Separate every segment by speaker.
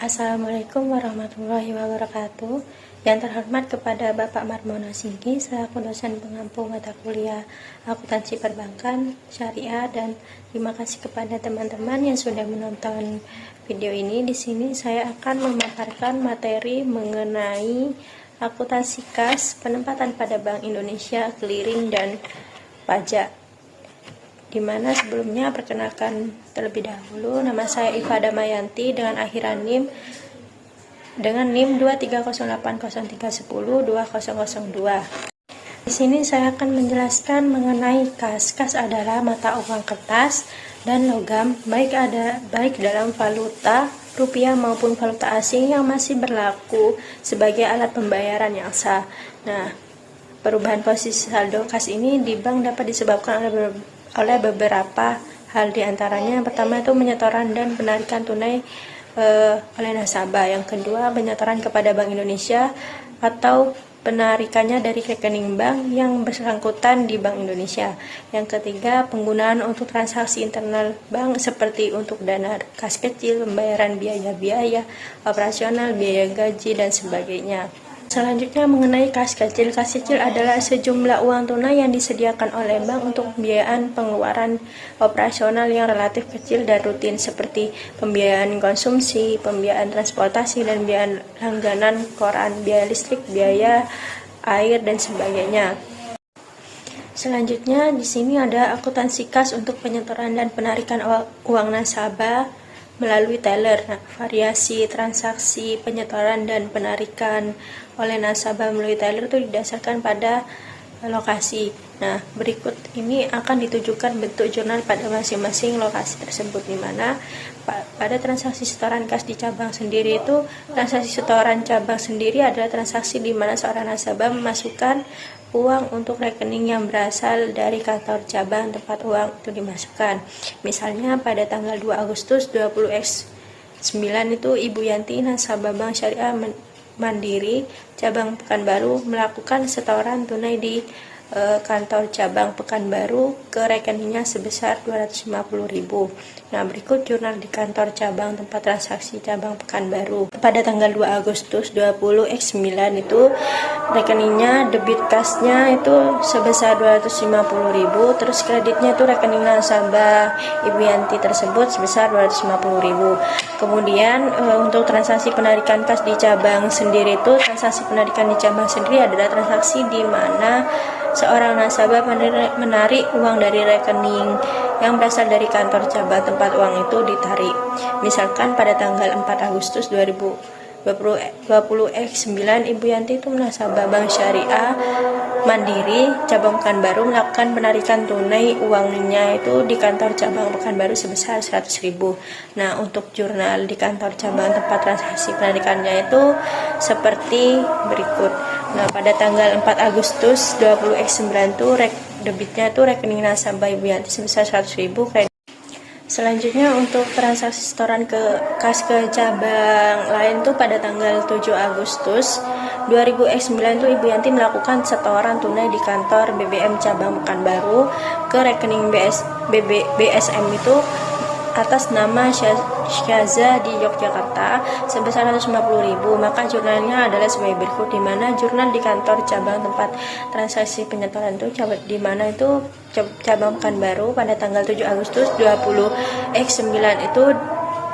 Speaker 1: Assalamualaikum warahmatullahi wabarakatuh. Yang terhormat kepada Bapak Marmono Singgi selaku dosen pengampu mata kuliah akuntansi perbankan syariah, dan terima kasih kepada teman-teman yang sudah menonton video ini. Di sini saya akan memaparkan materi mengenai akuntansi kas, penempatan pada Bank Indonesia, clearing dan pajak. Dimana sebelumnya perkenalkan terlebih dahulu, nama saya Iva Damayanti dengan akhiran NIM 230803102. Di sini saya akan menjelaskan mengenai kas. Kas adalah mata uang kertas dan logam, baik dalam valuta rupiah maupun valuta asing yang masih berlaku sebagai alat pembayaran yang sah. Nah, perubahan posisi saldo kas ini di bank dapat disebabkan oleh beberapa hal, diantaranya yang pertama itu penyetoran dan penarikan tunai oleh nasabah, yang kedua penyetoran kepada Bank Indonesia atau penarikannya dari rekening bank yang bersangkutan di Bank Indonesia, yang ketiga penggunaan untuk transaksi internal bank seperti untuk dana kas kecil, pembayaran biaya-biaya operasional, biaya gaji dan sebagainya. Selanjutnya mengenai kas kecil. Kas kecil adalah sejumlah uang tunai yang disediakan oleh bank untuk pembiayaan pengeluaran operasional yang relatif kecil dan rutin, seperti pembiayaan konsumsi, pembiayaan transportasi, dan biaya langganan koran, biaya listrik, biaya air, dan sebagainya. Selanjutnya di sini ada akuntansi kas untuk penyetoran dan penarikan uang nasabah melalui teller. Nah, variasi transaksi penyetoran dan penarikan oleh nasabah melalui teller itu didasarkan pada lokasi. Nah, berikut ini akan ditujukan bentuk jurnal pada masing-masing lokasi tersebut, di mana pada transaksi setoran kas di cabang sendiri itu, transaksi setoran cabang sendiri adalah transaksi di mana seorang nasabah memasukkan uang untuk rekening yang berasal dari kantor cabang tempat uang itu dimasukkan. Misalnya pada tanggal 2 Agustus 20X9 itu Ibu Yanti, nasabah Bank Syariah Mandiri cabang Pekanbaru, melakukan setoran tunai di kantor cabang Pekanbaru ke rekeningnya sebesar 250.000. Nah, berikut jurnal di kantor cabang tempat transaksi cabang Pekanbaru. Pada tanggal 2 Agustus 20X9 itu rekeningnya debit kasnya itu sebesar 250.000, terus kreditnya itu rekening nasabah Ibu Yanti tersebut sebesar 250.000. Kemudian untuk transaksi penarikan kas di cabang sendiri itu, transaksi penarikan di cabang sendiri adalah transaksi di mana seorang nasabah menarik uang dari rekening yang berasal dari kantor cabang tempat uang itu ditarik. Misalkan pada tanggal 4 Agustus 2020X9 Ibu Yanti itu nasabah Bank Syariah Mandiri cabang Pekanbaru melakukan penarikan tunai uangnya itu di kantor cabang Pekanbaru sebesar 100.000. Nah, untuk jurnal di kantor cabang tempat transaksi penarikannya itu seperti berikut. Nah, pada tanggal 4 Agustus 20X9 itu debitnya itu rekening nasabah Ibu Yanti sebesar 100.000 kredit. Selanjutnya untuk transaksi setoran kas ke cabang lain tuh pada tanggal 7 Agustus 2009 itu Ibu Yanti melakukan setoran tunai di kantor BBM cabang Pekanbaru ke rekening BSM itu atas nama Syaza di Yogyakarta sebesar 150.000. Maka jurnalnya adalah sebagai berikut, di mana jurnal di kantor cabang tempat transaksi penyetoran itu di mana itu cabang Pekanbaru pada tanggal 7 Agustus 20X9 itu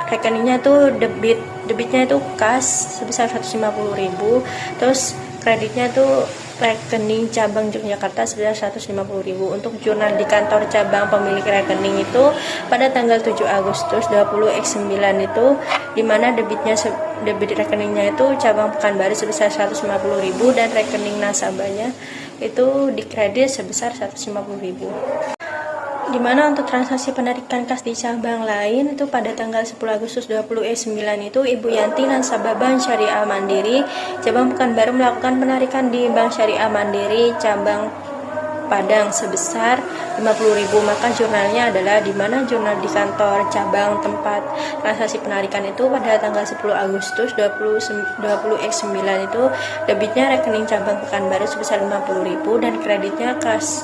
Speaker 1: rekeningnya itu debitnya itu kas sebesar 150.000, terus kreditnya itu rekening cabang Yogyakarta sebesar 150.000. Untuk jurnal di kantor cabang pemilik rekening itu pada tanggal 7 Agustus 20X9 itu di mana debit rekeningnya itu cabang Pekanbaru sebesar 150.000 dan rekening nasabahnya itu dikredit sebesar 150.000. Di mana untuk transaksi penarikan kas di cabang lain itu pada tanggal 10 Agustus 2009 itu Ibu Yanti, nasabah Bank Syariah Mandiri cabang Pekanbaru melakukan penarikan di Bank Syariah Mandiri cabang Padang sebesar 50.000. Maka jurnalnya adalah di mana jurnal di kantor cabang tempat transaksi penarikan itu pada tanggal 10 Agustus 20X9 itu debitnya rekening cabang Pekanbaru sebesar 50.000 dan kreditnya kas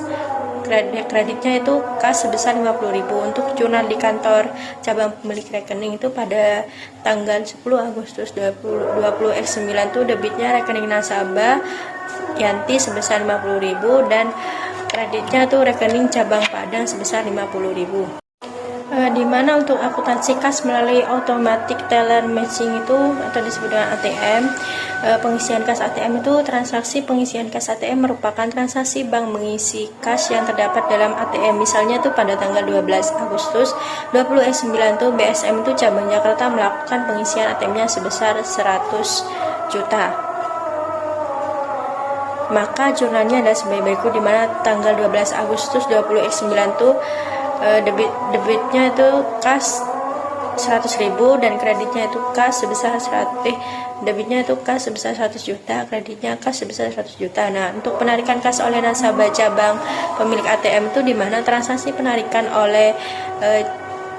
Speaker 1: kreditnya itu kas sebesar 50.000. Untuk jurnal di kantor cabang pemilik rekening itu pada tanggal 10 Agustus 2020-9 itu debitnya rekening nasabah Yanti sebesar 50.000 dan kreditnya tuh rekening cabang Padang sebesar 50.000. Dimana untuk akuntansi kas melalui automatic teller matching itu atau disebut dengan ATM, pengisian kas ATM itu transaksi pengisian kas ATM merupakan transaksi bank mengisi kas yang terdapat dalam ATM. Misalnya tuh pada tanggal 12 Agustus 2009 tuh BSM itu cabang Jakarta melakukan pengisian ATM-nya sebesar 100 juta. Maka jurnalnya ada sebagai berikut, dimana tanggal 12 Agustus 2009 tuh debitnya itu kas 100.000 dan kreditnya itu kas sebesar debitnya itu kas sebesar 100 juta, kreditnya kas sebesar 100 juta. Nah, untuk penarikan kas oleh nasabah cabang pemilik ATM itu dimana transaksi penarikan oleh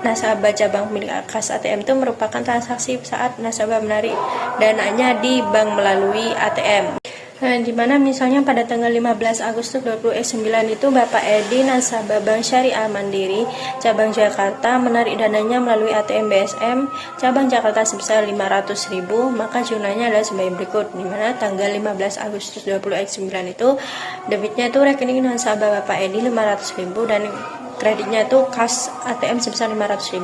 Speaker 1: nasabah cabang pemilik kas ATM itu merupakan transaksi saat nasabah menarik dananya di bank melalui ATM. Dimana misalnya pada tanggal 15 Agustus 2009 itu Bapak Edi nasabah Bank Syariah Mandiri cabang Jakarta menarik dananya melalui ATM BSM cabang Jakarta sebesar 500.000, maka jurnalnya adalah sebagai berikut, dimana tanggal 15 Agustus 2009 itu debitnya itu rekening nasabah Bapak Edi 500.000 dan kreditnya itu kas ATM sebesar 500.000.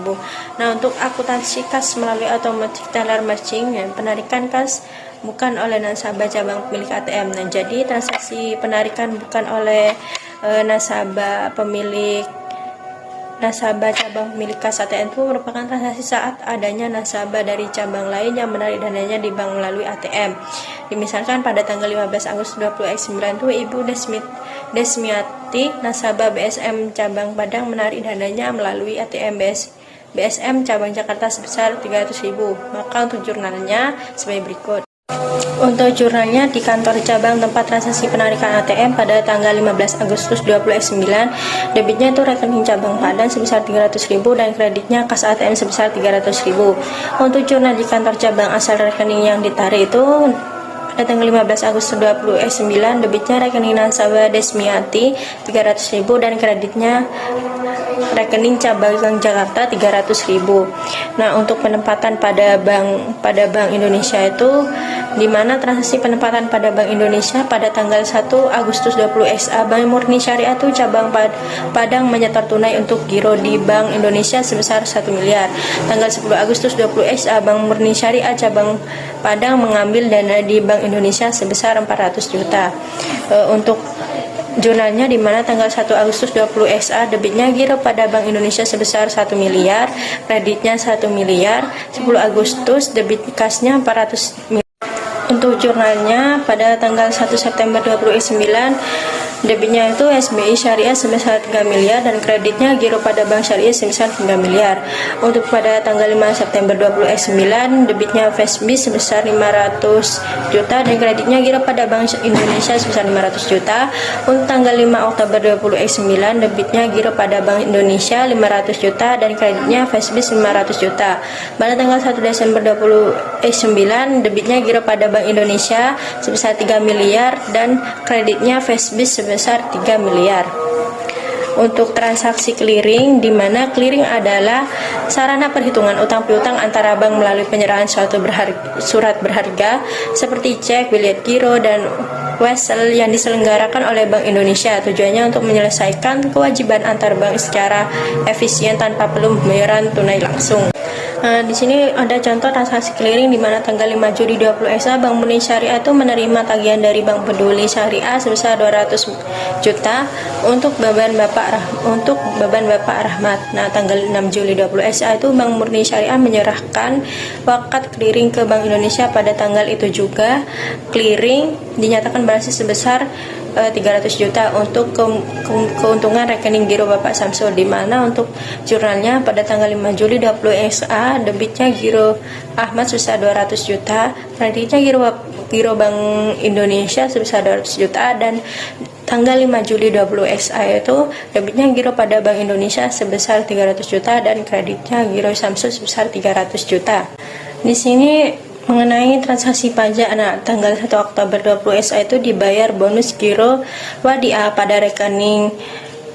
Speaker 1: Nah, untuk akuntansi kas melalui automatic teller matching, penarikan kas bukan oleh nasabah cabang pemilik ATM. Nah, jadi transaksi penarikan bukan oleh nasabah cabang pemilik kas ATM itu merupakan transaksi saat adanya nasabah dari cabang lain yang menarik dananya di bank melalui ATM. Misalkan pada tanggal 15 Agustus 2009 itu Ibu Desmiati nasabah BSM cabang Padang menarik dananya melalui ATM BSM cabang Jakarta sebesar 300.000. Maka untuk jurnalnya sebagai berikut. Untuk jurnalnya di kantor cabang tempat transaksi penarikan ATM pada tanggal 15 Agustus 2009, debitnya itu rekening cabang Padang sebesar 300.000 dan kreditnya kas ATM sebesar 300.000. Untuk jurnal di kantor cabang asal rekening yang ditarik itu pada tanggal 15 Agustus 2009, debitnya rekening nasabah Desmiati 300.000 dan kreditnya rekening cabang Jakarta 300.000. Nah, untuk penempatan pada Bank Indonesia itu dimana transaksi penempatan pada Bank Indonesia pada tanggal 1 Agustus 20 SA Bank Murni Syariah itu cabang Padang menyetor tunai untuk giro di Bank Indonesia sebesar 1 miliar. Tanggal 10 Agustus 20 SA Bank Murni Syariah cabang Padang mengambil dana di Bank Indonesia sebesar 400 juta. Untuk jurnalnya di mana tanggal 1 Agustus 20 SA debitnya giro pada Bank Indonesia sebesar 1 miliar, kreditnya 1 miliar. 10 Agustus debit kasnya 400 miliar. Untuk jurnalnya pada tanggal 1 September 2009 debitnya itu SBI Syariah sebesar 3 miliar dan kreditnya giro pada Bank Syariah sebesar 3 miliar. Untuk pada tanggal 5 September 2009 debitnya FSB sebesar 500 juta dan kreditnya giro pada Bank Indonesia sebesar 500 juta. Untuk tanggal 5 Oktober 2009 debitnya giro pada Bank Indonesia 500 juta dan kreditnya FSB 500 juta. Pada tanggal 1 Desember 2009 debitnya giro pada Bank Indonesia sebesar 3 miliar dan kreditnya FSB sebesar 3 miliar. Untuk transaksi clearing, di mana clearing adalah sarana perhitungan utang piutang antara bank melalui penyerahan suatu surat berharga seperti cek, bilet giro, dan wesel yang diselenggarakan oleh Bank Indonesia. Tujuannya untuk menyelesaikan kewajiban antar bank secara efisien tanpa perlu pembayaran tunai langsung. Di sini ada contoh transaksi clearing di mana tanggal 5 Juli 20 SA Bank Murni Syariah itu menerima tagihan dari Bank Peduli Syariah sebesar 200 juta untuk beban Bapak Rahmat. Nah, tanggal 6 Juli 20 SA itu Bank Murni Syariah menyerahkan wakat clearing ke Bank Indonesia pada tanggal itu juga. Clearing dinyatakan berhasil sebesar 300 juta untuk keuntungan rekening giro Bapak Samsul, di mana untuk jurnalnya pada tanggal 5 Juli 20 SA debitnya giro Ahmad sebesar 200 juta, kreditnya giro Bank Indonesia sebesar 200 juta, dan tanggal 5 Juli 20 SA itu debitnya giro pada Bank Indonesia sebesar 300 juta dan kreditnya giro Samsul sebesar 300 juta. Di sini mengenai transaksi pajak, tanggal 1 Oktober 20 SA itu dibayar bonus giro Wadia pada rekening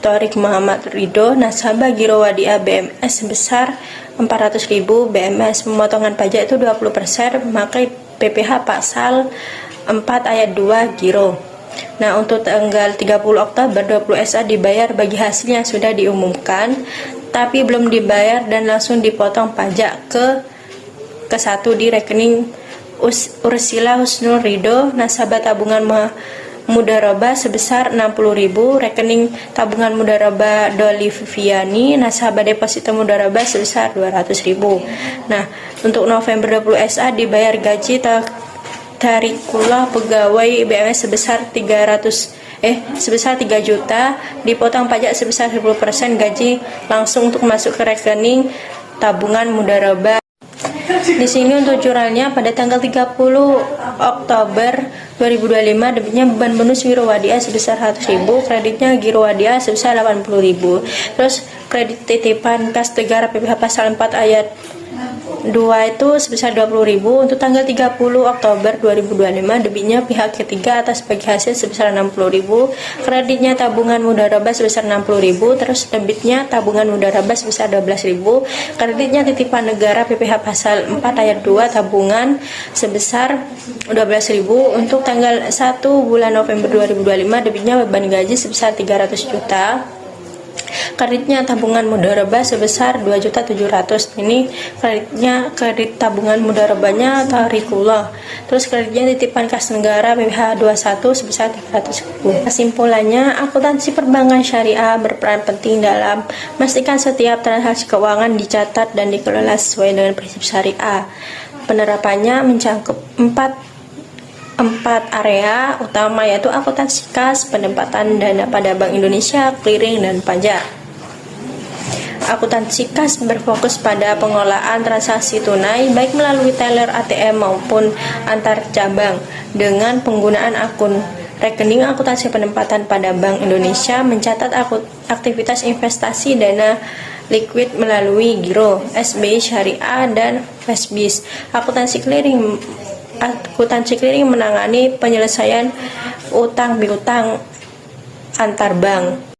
Speaker 1: Torik Muhammad Ridho, nasabah Giro Wadia BMS sebesar 400.000 BMS. Pemotongan pajak itu 20%, memakai PPh pasal 4 ayat 2 Giro. Nah, untuk tanggal 30 Oktober 20 SA dibayar bagi hasil yang sudah diumumkan tapi belum dibayar dan langsung dipotong pajak ke satu di rekening Ursila Husnul Ridho, nasabah tabungan Mudharabah sebesar 60.000, rekening tabungan Mudharabah Doli Viviani, nasabah deposito Mudharabah sebesar 200.000. Nah, untuk November 20 SA dibayar gaji tarikulah pegawai BMS sebesar 3 juta, dipotong pajak sebesar 10% gaji langsung untuk masuk ke rekening tabungan Mudharabah. Di sini untuk curalnya pada tanggal 30 Oktober 2025 debitnya beban bonus Giro Wadia sebesar 100.000, kreditnya Giro Wadia sebesar 80.000. Terus kredit titipan kas negara PPh pasal 4 ayat 2 itu sebesar 20.000. Untuk tanggal 30 Oktober 2025 debitnya pihak ketiga atas bagi hasil sebesar 60.000, kreditnya tabungan Mudharabah sebesar 60.000, terus debitnya tabungan Mudharabah sebesar 12.000, kreditnya titipan negara PPh pasal 4 ayat 2 tabungan sebesar 12.000. Untuk tanggal 1 bulan November 2025 debitnya beban gaji sebesar 300 juta, kreditnya tabungan Mudharabah sebesar 2.700.000. Ini kredit tabungan Mudharabahnya tarikullah. Terus kreditnya titipan kas negara PPh 21 sebesar 300.000. Kesimpulannya, akuntansi perbankan syariah berperan penting dalam memastikan setiap transaksi keuangan dicatat dan dikelola sesuai dengan prinsip syariah. Penerapannya mencakup empat area utama, yaitu akuntansi kas, penempatan dana pada Bank Indonesia, clearing, dan pajak. Akuntansi kas berfokus pada pengelolaan transaksi tunai baik melalui teller ATM maupun antar cabang dengan penggunaan akun rekening. Akuntansi penempatan pada Bank Indonesia mencatat aktivitas investasi dana liquid melalui Giro, SBI Syariah, dan Fastbiz. Akuntansi clearing menangani penyelesaian utang piutang antar bank.